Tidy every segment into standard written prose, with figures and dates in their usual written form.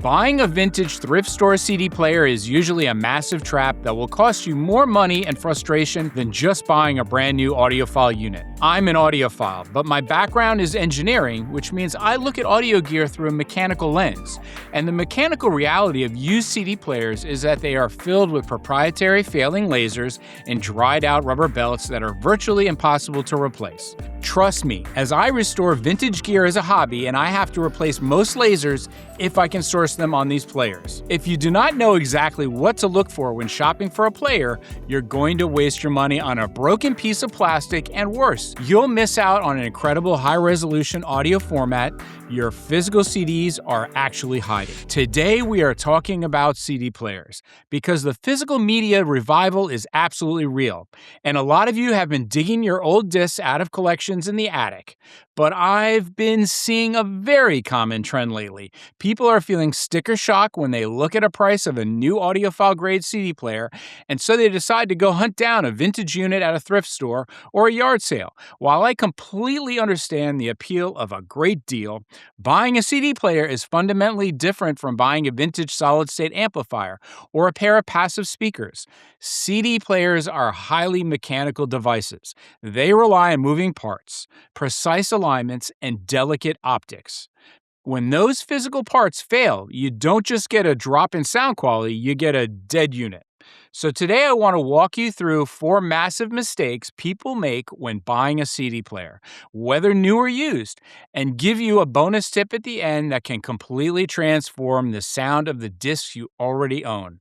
Buying a vintage thrift store CD player is usually a massive trap that will cost you more money and frustration than just buying a brand new audiophile unit. I'm an audiophile, but my background is engineering, which means I look at audio gear through a mechanical lens. And the mechanical reality of used CD players is that they are filled with proprietary failing lasers and dried out rubber belts that are virtually impossible to replace. Trust me, as I restore vintage gear as a hobby and I have to replace most lasers if I can source them on these players. If you do not know exactly what to look for when shopping for a player, you're going to waste your money on a broken piece of plastic, and worse, you'll miss out on an incredible high-resolution audio format your physical CDs are actually hiding. Today we are talking about CD players because the physical media revival is absolutely real, and a lot of you have been digging your old discs out of collections in the attic. But I've been seeing a very common trend lately. People are feeling sticker shock when they look at a price of a new audiophile grade CD player, and so they decide to go hunt down a vintage unit at a thrift store or a yard sale. While I completely understand the appeal of a great deal, buying a CD player is fundamentally different from buying a vintage solid-state amplifier or a pair of passive speakers. CD players are highly mechanical devices. They rely on moving parts, precise alignments, and delicate optics. When those physical parts fail, you don't just get a drop in sound quality, you get a dead unit. So today I want to walk you through 4 massive mistakes people make when buying a CD player, whether new or used, and give you a bonus tip at the end that can completely transform the sound of the discs you already own.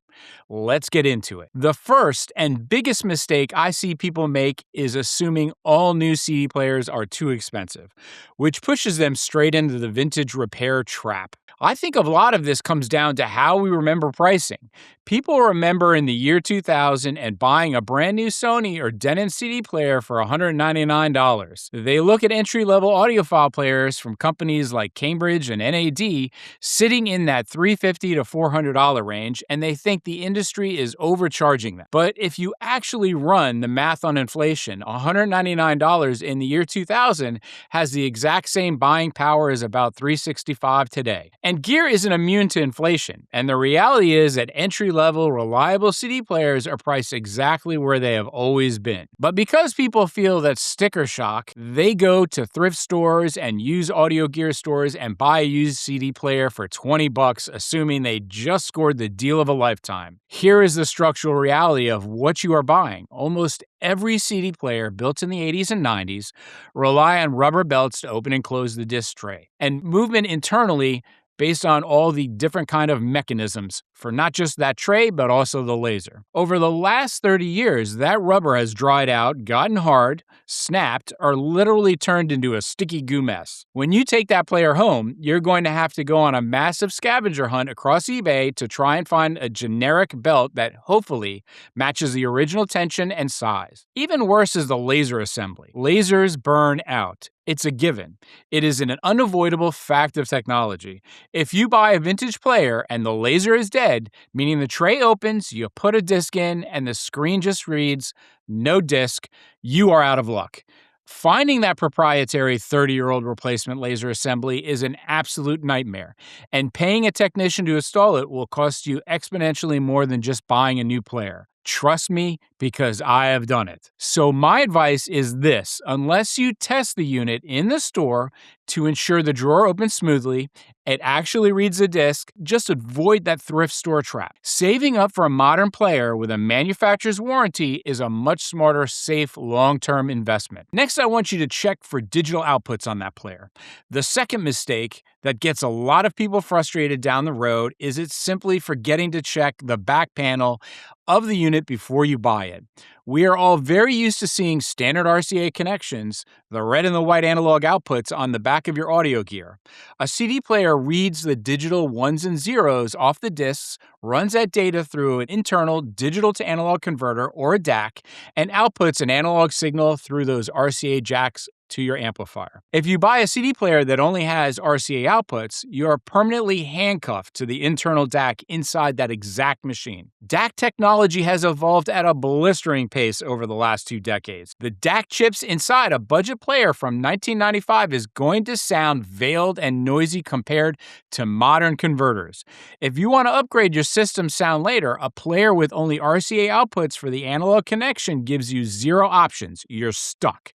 Let's get into it. The first and biggest mistake I see people make is assuming all new CD players are too expensive, which pushes them straight into the vintage repair trap. I think a lot of this comes down to how we remember pricing. People remember in the year 2000 and buying a brand new Sony or Denon CD player for $199. They look at entry-level audiophile players from companies like Cambridge and NAD sitting in that $350 to $400 range, and they think the industry is overcharging them. But if you actually run the math on inflation, $199 in the year 2000 has the exact same buying power as about $365 today. And gear isn't immune to inflation, and the reality is that entry-level, reliable CD players are priced exactly where they have always been. But because people feel that sticker shock, they go to thrift stores and used audio gear stores and buy a used CD player for $20, assuming they just scored the deal of a lifetime. Here is the structural reality of what you are buying. Almost every CD player built in the 80s and 90s rely on rubber belts to open and close the disc tray, and movement internally based on all the different kind of mechanisms for not just that tray, but also the laser. Over the last 30 years, that rubber has dried out, gotten hard, snapped, or literally turned into a sticky goo mess. When you take that player home, you're going to have to go on a massive scavenger hunt across eBay to try and find a generic belt that hopefully matches the original tension and size. Even worse is the laser assembly. Lasers burn out. It's a given. It is an unavoidable fact of technology. If you buy a vintage player and the laser is dead, meaning the tray opens, you put a disc in, and the screen just reads, "No disc," you are out of luck. Finding that proprietary 30-year-old replacement laser assembly is an absolute nightmare, and paying a technician to install it will cost you exponentially more than just buying a new player. Trust me, because I have done it. So my advice is this: unless you test the unit in the store to ensure the drawer opens smoothly, it actually reads the disc, just avoid that thrift store trap. Saving up for a modern player with a manufacturer's warranty is a much smarter, safe, long-term investment. Next, I want you to check for digital outputs on that player. The second mistake that gets a lot of people frustrated down the road is it's simply forgetting to check the back panel of the unit before you buy it. We are all very used to seeing standard RCA connections, the red and the white analog outputs on the back of your audio gear. A CD player reads the digital ones and zeros off the discs, runs that data through an internal digital to analog converter or a DAC, and outputs an analog signal through those RCA jacks to your amplifier. If you buy a CD player that only has RCA outputs, you are permanently handcuffed to the internal DAC inside that exact machine. DAC technology has evolved at a blistering pace over the last 2 decades. The DAC chips inside a budget player from 1995 is going to sound veiled and noisy compared to modern converters. If you want to upgrade your system's sound later, a player with only RCA outputs for the analog connection gives you 0 options. You're stuck.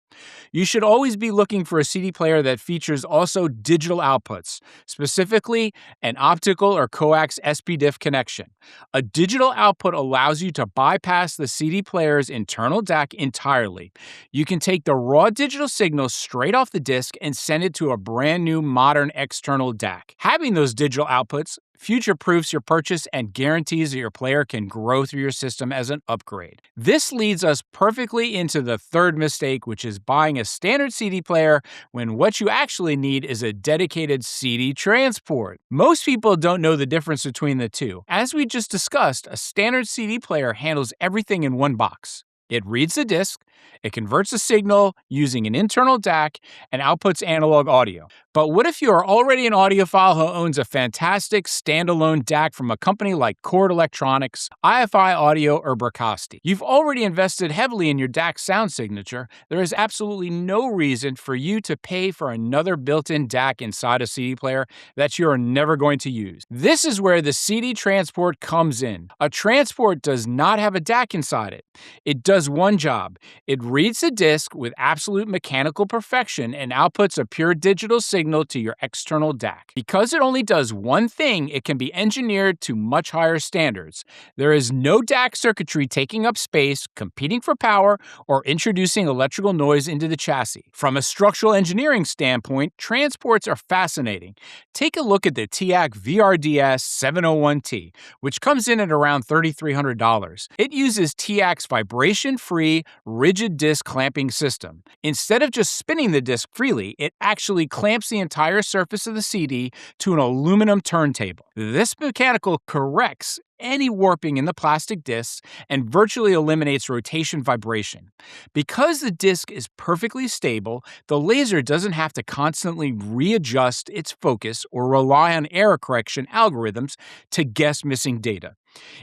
You should always be looking for a CD player that features also digital outputs, specifically an optical or coax SPDIF connection. A digital output allows you to bypass the CD player's internal DAC entirely. You can take the raw digital signal straight off the disc and send it to a brand new modern external DAC. Having those digital outputs future-proofs your purchase and guarantees that your player can grow through your system as an upgrade. This leads us perfectly into the third mistake, which is buying a standard CD player when what you actually need is a dedicated CD transport. Most people don't know the difference between the two. As we just discussed, a standard CD player handles everything in one box. It reads the disc, it converts the signal using an internal DAC, and outputs analog audio. But what if you are already an audiophile who owns a fantastic standalone DAC from a company like Chord Electronics, Audiophile Audio, or Bracasti? You've already invested heavily in your DAC sound signature. There is absolutely no reason for you to pay for another built-in DAC inside a CD player that you are never going to use. This is where the CD transport comes in. A transport does not have a DAC inside it. It does one job. It reads the disc with absolute mechanical perfection and outputs a pure digital signal to your external DAC. Because it only does one thing, it can be engineered to much higher standards. There is no DAC circuitry taking up space, competing for power, or introducing electrical noise into the chassis. From a structural engineering standpoint, transports are fascinating. Take a look at the TIAC VRDS 701T, which comes in at around $3,300. It uses TIAC's vibration-free, rigid disc clamping system. Instead of just spinning the disc freely, it actually clamps the entire surface of the CD to an aluminum turntable. This mechanical corrects any warping in the plastic discs and virtually eliminates rotation vibration. Because the disc is perfectly stable, the laser doesn't have to constantly readjust its focus or rely on error correction algorithms to guess missing data.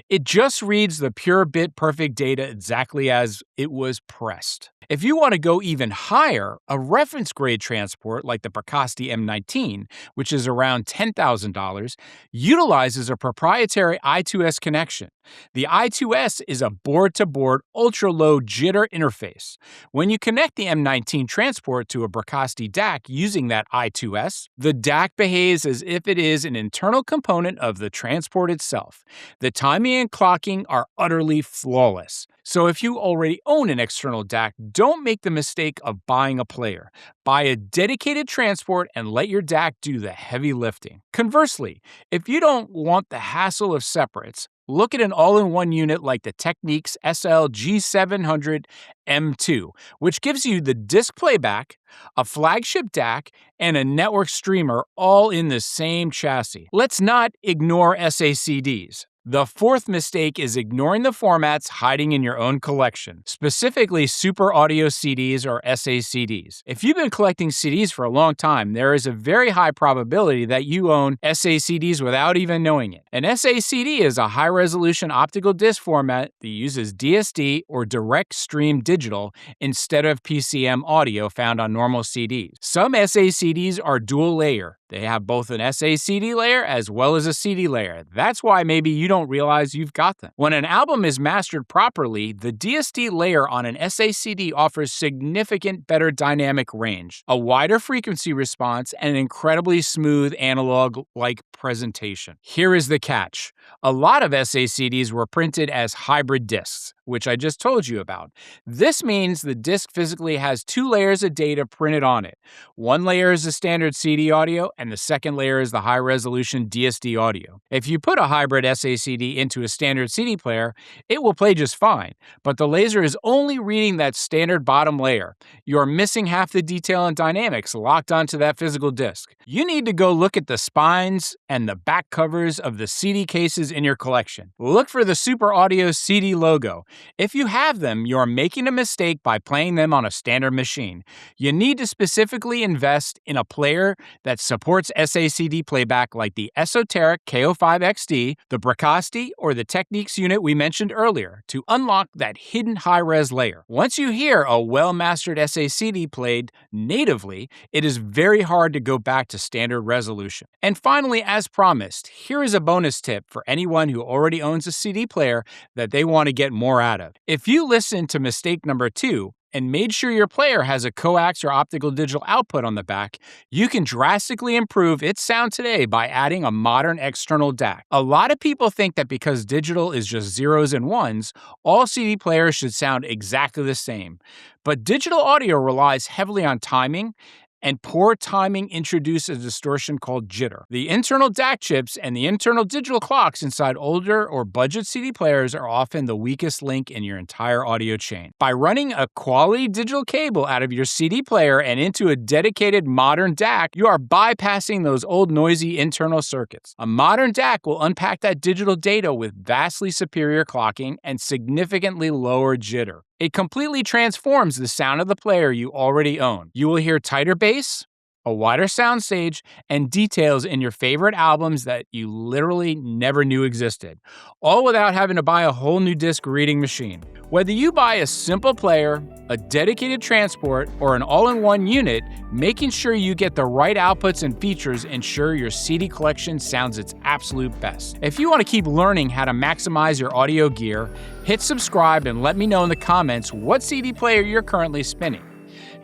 It just reads the pure bit perfect data exactly as it was pressed. If you want to go even higher, a reference grade transport like the Bracasti M19, which is around $10,000, utilizes a proprietary I2S connection. The I2S is a board-to-board ultra-low jitter interface. When you connect the M19 transport to a Bracasti DAC using that I2S, the DAC behaves as if it is an internal component of the transport itself. The timing and clocking are utterly flawless. So if you already own an external DAC, don't make the mistake of buying a player. Buy a dedicated transport and let your DAC do the heavy lifting. Conversely, if you don't want the hassle of separates, look at an all-in-one unit like the Technics SL G700 M2, which gives you the disc playback, a flagship DAC, and a network streamer all in the same chassis. Let's not ignore SACDs. The fourth mistake is ignoring the formats hiding in your own collection, specifically Super Audio CDs or SACDs. If you've been collecting CDs for a long time, there is a very high probability that you own SACDs without even knowing it. An SACD is a high-resolution optical disc format that uses DSD or direct stream digital instead of PCM audio found on normal CDs. Some SACDs are dual layer. They have both an SACD layer as well as a CD layer. That's why maybe you don't realize you've got them. When an album is mastered properly, the DSD layer on an SACD offers significant better dynamic range, a wider frequency response, and an incredibly smooth analog-like presentation. Here is the catch. A lot of SACDs were printed as hybrid discs, which I just told you about. This means the disc physically has 2 layers of data printed on it. One layer is the standard CD audio, and the second layer is the high-resolution DSD audio. If you put a hybrid SACD into a standard CD player, it will play just fine, but the laser is only reading that standard bottom layer. You are missing half the detail and dynamics locked onto that physical disc. You need to go look at the spines and the back covers of the CD cases in your collection. Look for the Super Audio CD logo. If you have them, you are making a mistake by playing them on a standard machine. You need to specifically invest in a player that supports SACD playback like the Esoteric KO5XD, the Bracasti, or the Techniques unit we mentioned earlier to unlock that hidden high-res layer. Once you hear a well-mastered SACD played natively, it is very hard to go back to standard resolution. And finally, as promised, here is a bonus tip for anyone who already owns a CD player that they want to get more out of. If you listen to mistake number 2, and made sure your player has a coax or optical digital output on the back, you can drastically improve its sound today by adding a modern external DAC. A lot of people think that because digital is just zeros and ones, all CD players should sound exactly the same. But digital audio relies heavily on timing, and poor timing introduces a distortion called jitter. The internal DAC chips and the internal digital clocks inside older or budget CD players are often the weakest link in your entire audio chain. By running a quality digital cable out of your CD player and into a dedicated modern DAC, you are bypassing those old noisy internal circuits. A modern DAC will unpack that digital data with vastly superior clocking and significantly lower jitter. It completely transforms the sound of the player you already own. You will hear tighter bass, a wider soundstage, and details in your favorite albums that you literally never knew existed, all without having to buy a whole new disc reading machine. Whether you buy a simple player, a dedicated transport, or an all-in-one unit, making sure you get the right outputs and features ensure your CD collection sounds its absolute best. If you want to keep learning how to maximize your audio gear, hit subscribe and let me know in the comments what CD player you're currently spinning.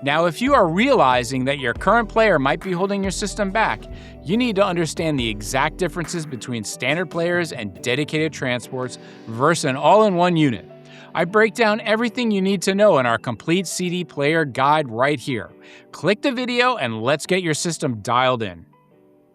Now, if you are realizing that your current player might be holding your system back, you need to understand the exact differences between standard players and dedicated transports versus an all-in-one unit. I break down everything you need to know in our complete CD player guide right here. Click the video and let's get your system dialed in.